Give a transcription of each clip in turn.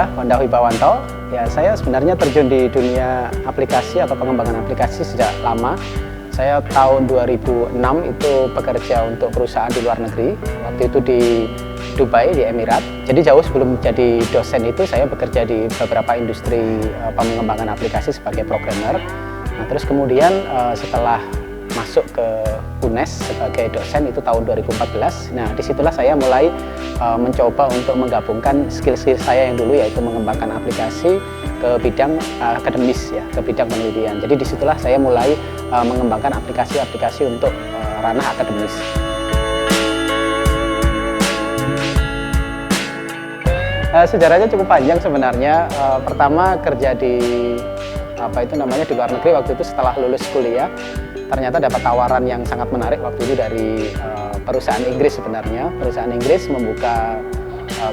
saya Honda Wibawanto. Ya, saya sebenarnya terjun di dunia aplikasi atau pengembangan aplikasi sejak lama. Saya tahun 2006 itu bekerja untuk perusahaan di luar negeri. Waktu itu di Dubai, di Emirat. Jadi jauh sebelum jadi dosen itu saya bekerja di beberapa industri pengembangan aplikasi sebagai programmer. Nah, terus kemudian setelah masuk ke UNES sebagai dosen itu tahun 2014. Nah, disitulah saya mulai mencoba untuk menggabungkan skill-skill saya yang dulu, yaitu mengembangkan aplikasi ke bidang akademis, ya, ke bidang penelitian. Jadi disitulah saya mulai mengembangkan aplikasi-aplikasi untuk ranah akademis. Sejarahnya cukup panjang sebenarnya. Pertama kerja di di luar negeri waktu itu setelah lulus kuliah. Ternyata dapat tawaran yang sangat menarik waktu itu dari perusahaan Inggris sebenarnya. Perusahaan Inggris membuka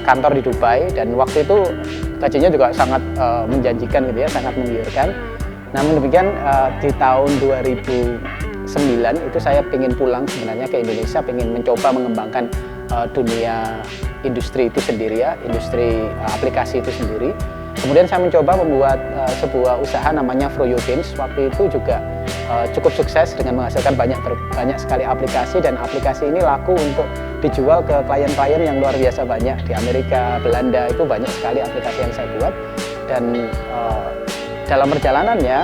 kantor di Dubai dan waktu itu gajinya juga sangat menjanjikan gitu ya, sangat menggiurkan. Namun demikian di tahun 2009 itu saya ingin pulang sebenarnya ke Indonesia, ingin mencoba mengembangkan dunia industri itu sendiri ya, industri aplikasi itu sendiri. Kemudian saya mencoba membuat sebuah usaha namanya Froyo Games. Waktu itu juga cukup sukses dengan menghasilkan banyak sekali aplikasi, dan aplikasi ini laku untuk dijual ke klien-klien yang luar biasa banyak di Amerika, Belanda. Itu banyak sekali aplikasi yang saya buat, dan dalam perjalanannya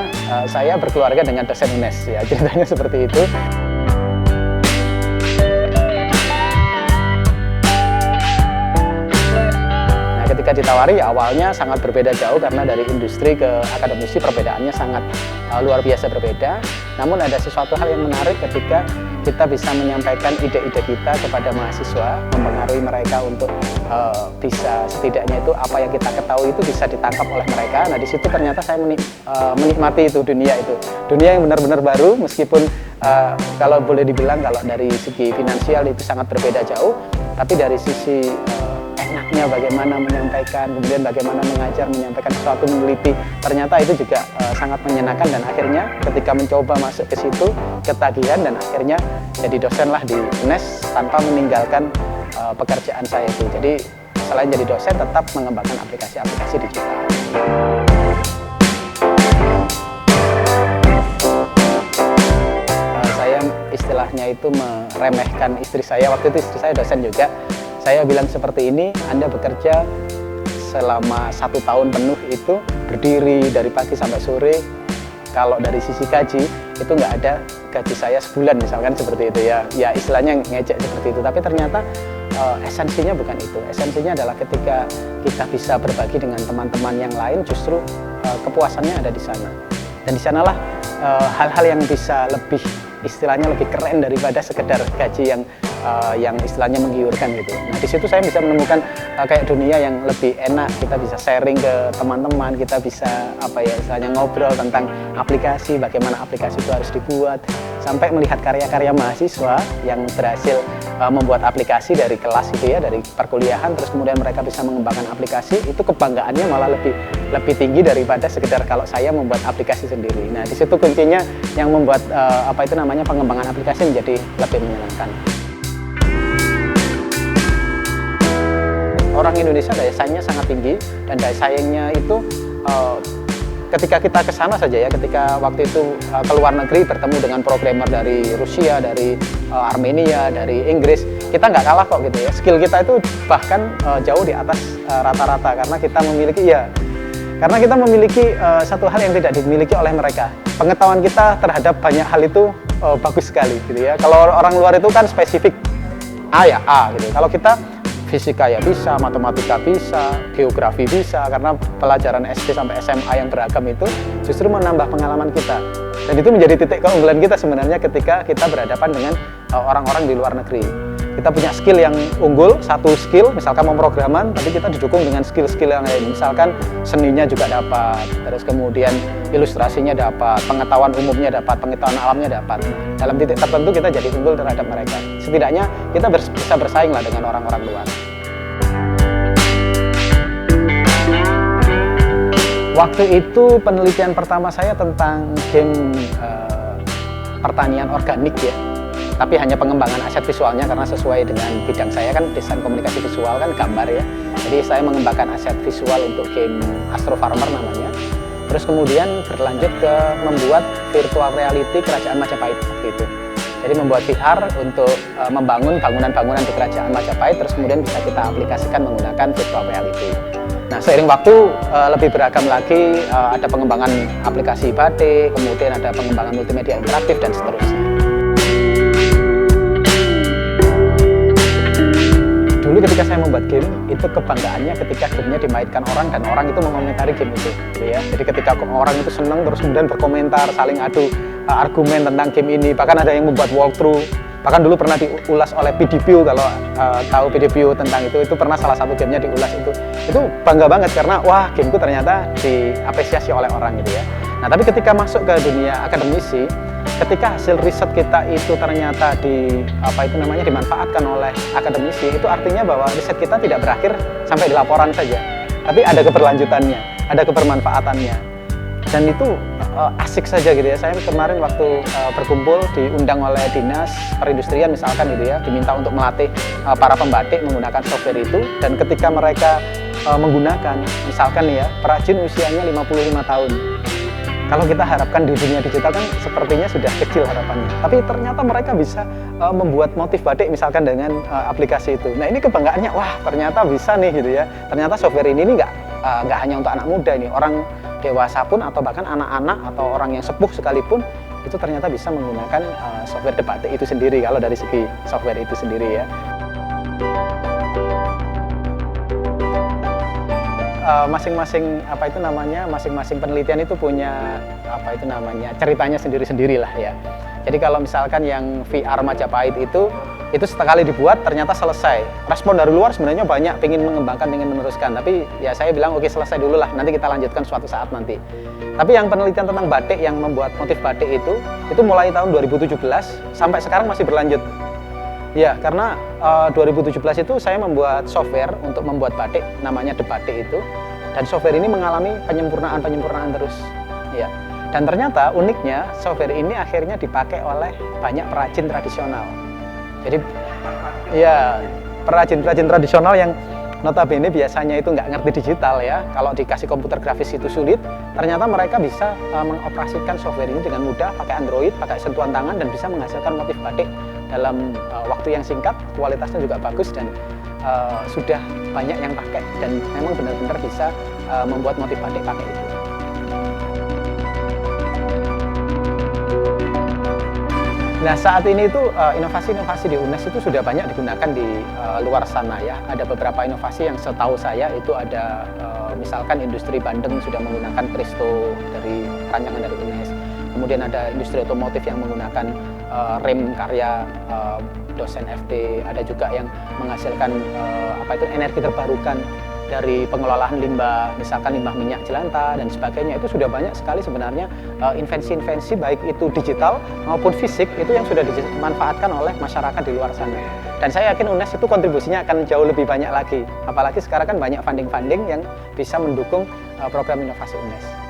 saya berkeluarga dengan dosen UNES, ya, ceritanya seperti itu. Ketika ditawari, awalnya sangat berbeda jauh karena dari industri ke akademisi perbedaannya sangat luar biasa berbeda. Namun ada sesuatu hal yang menarik ketika kita bisa menyampaikan ide-ide kita kepada mahasiswa, mempengaruhi mereka untuk bisa setidaknya itu apa yang kita ketahui itu bisa ditangkap oleh mereka. Nah, di situ ternyata saya menikmati itu dunia yang benar-benar baru, meskipun kalau boleh dibilang kalau dari segi finansial itu sangat berbeda jauh, tapi dari sisi enaknya bagaimana menyampaikan, kemudian bagaimana mengajar, menyampaikan sesuatu, meneliti, ternyata itu juga sangat menyenangkan. Dan akhirnya ketika mencoba masuk ke situ, ketagihan, dan akhirnya jadi dosen lah di UNES tanpa meninggalkan pekerjaan saya itu. Jadi selain jadi dosen, tetap mengembangkan aplikasi-aplikasi digital. Saya istilahnya itu meremehkan istri saya. Waktu itu istri saya dosen juga. Saya bilang seperti ini, Anda bekerja selama 1 tahun penuh itu berdiri dari pagi sampai sore. Kalau dari sisi gaji itu nggak ada gaji saya sebulan misalkan seperti itu ya. Ya istilahnya ngejek seperti itu. Tapi ternyata esensinya bukan itu. Esensinya adalah ketika kita bisa berbagi dengan teman-teman yang lain, justru kepuasannya ada di sana. Dan di sanalah hal-hal yang bisa lebih istilahnya lebih keren daripada sekedar gaji yang istilahnya menggiurkan gitu. Nah, di situ saya bisa menemukan kayak dunia yang lebih enak. Kita bisa sharing ke teman-teman, kita bisa istilahnya ngobrol tentang aplikasi, bagaimana aplikasi itu harus dibuat, sampai melihat karya-karya mahasiswa yang berhasil membuat aplikasi dari kelas itu ya, dari perkuliahan, terus kemudian mereka bisa mengembangkan aplikasi. Itu kebanggaannya malah lebih tinggi daripada sekedar kalau saya membuat aplikasi sendiri. Nah, di situ kuncinya yang membuat pengembangan aplikasi menjadi lebih menyenangkan. Orang Indonesia daya saingnya sangat tinggi, dan daya saingnya itu ketika kita ke sana saja ya, ketika waktu itu ke luar negeri bertemu dengan programmer dari Rusia, dari Armenia, dari Inggris, kita nggak kalah kok gitu ya. Skill kita itu bahkan jauh di atas rata-rata karena kita memiliki satu hal yang tidak dimiliki oleh mereka. Pengetahuan kita terhadap banyak hal itu bagus sekali gitu ya. Kalau orang luar itu kan spesifik A ya A gitu. Kalau kita fisika ya bisa, matematika bisa, geografi bisa, karena pelajaran SD sampai SMA yang beragam itu justru menambah pengalaman kita. Dan itu menjadi titik keunggulan kita sebenarnya ketika kita berhadapan dengan orang-orang di luar negeri. Kita punya skill yang unggul, satu skill, misalkan memprograman, tapi kita didukung dengan skill-skill yang lain. Misalkan seninya juga dapat, terus kemudian ilustrasinya dapat, pengetahuan umumnya dapat, pengetahuan alamnya dapat. Dalam titik tertentu kita jadi unggul terhadap mereka. Setidaknya kita bisa bersaing lah dengan orang-orang luar. Waktu itu penelitian pertama saya tentang game pertanian organik ya. tapi hanya pengembangan aset visualnya karena sesuai dengan bidang saya kan desain komunikasi visual kan gambar ya. Jadi saya mengembangkan aset visual untuk game Astro Farmer namanya. Terus kemudian berlanjut ke membuat virtual reality Kerajaan Majapahit waktu itu. Jadi membuat VR untuk membangun bangunan-bangunan di Kerajaan Majapahit, terus kemudian bisa kita aplikasikan menggunakan virtual reality. Nah, seiring waktu lebih beragam lagi, ada pengembangan aplikasi batik, kemudian ada pengembangan multimedia interaktif, dan seterusnya. Dulu ketika saya membuat game, itu kebanggaannya ketika gamenya dimainkan orang dan orang itu mengomentari game itu. Gitu ya. Jadi ketika orang itu senang terus kemudian berkomentar, saling adu argumen tentang game ini, bahkan ada yang membuat walkthrough, bahkan dulu pernah diulas oleh PDPU. Kalau tahu PDPU tentang itu pernah salah satu gamenya diulas itu bangga banget karena wah, gameku ternyata diapresiasi oleh orang gitu ya. Nah, tapi ketika masuk ke dunia akademisi, ketika hasil riset kita itu ternyata dimanfaatkan oleh akademisi, itu artinya bahwa riset kita tidak berakhir sampai di laporan saja, tapi ada keberlanjutannya, ada kebermanfaatannya. Dan itu asik saja gitu ya. Saya kemarin waktu berkumpul diundang oleh dinas perindustrian misalkan gitu ya, diminta untuk melatih para pembatik menggunakan software itu, dan ketika mereka menggunakan, misalkan nih ya, perajin usianya 55 tahun. Kalau kita harapkan di dunia digital kan sepertinya sudah kecil harapannya, tapi ternyata mereka bisa membuat motif batik misalkan dengan aplikasi itu. Nah, ini kebanggaannya, wah ternyata bisa nih gitu ya. Ternyata software ini nggak hanya untuk anak muda ini, orang dewasa pun atau bahkan anak-anak atau orang yang sepuh sekalipun itu ternyata bisa menggunakan software batik itu sendiri kalau dari segi software itu sendiri ya. Masing-masing penelitian itu punya ceritanya sendiri-sendiri lah ya. Jadi kalau misalkan yang VR Majapahit itu sekali dibuat ternyata selesai. Respon dari luar sebenarnya banyak, pengen mengembangkan, pengen meneruskan. Tapi ya saya bilang oke, selesai dulu lah, nanti kita lanjutkan suatu saat nanti. Tapi yang penelitian tentang batik, yang membuat motif batik itu mulai tahun 2017 sampai sekarang masih berlanjut. Ya, karena 2017 itu saya membuat software untuk membuat batik, namanya The Batik itu. Dan software ini mengalami penyempurnaan terus. Ya. Dan ternyata uniknya software ini akhirnya dipakai oleh banyak perajin tradisional. Jadi ya, perajin tradisional yang notabene biasanya itu nggak ngerti digital ya, kalau dikasih komputer grafis itu sulit, ternyata mereka bisa mengoperasikan software ini dengan mudah, pakai Android, pakai sentuhan tangan, dan bisa menghasilkan motif batik dalam waktu yang singkat, kualitasnya juga bagus, dan sudah banyak yang pakai, dan memang benar-benar bisa membuat motif batik pakai itu. Nah, saat ini itu inovasi-inovasi di UNES itu sudah banyak digunakan di luar sana ya. Ada beberapa inovasi yang setahu saya itu ada, misalkan industri Bandeng sudah menggunakan Presto dari rancangan dari UNES. Kemudian ada industri otomotif yang menggunakan rem karya dosen FD. Ada juga yang menghasilkan energi terbarukan dari pengelolaan limbah, misalkan limbah minyak jelantah dan sebagainya. Itu sudah banyak sekali sebenarnya invensi-invensi baik itu digital maupun fisik itu yang sudah dimanfaatkan oleh masyarakat di luar sana. Dan saya yakin UNES itu kontribusinya akan jauh lebih banyak lagi. Apalagi sekarang kan banyak funding-funding yang bisa mendukung program inovasi UNES.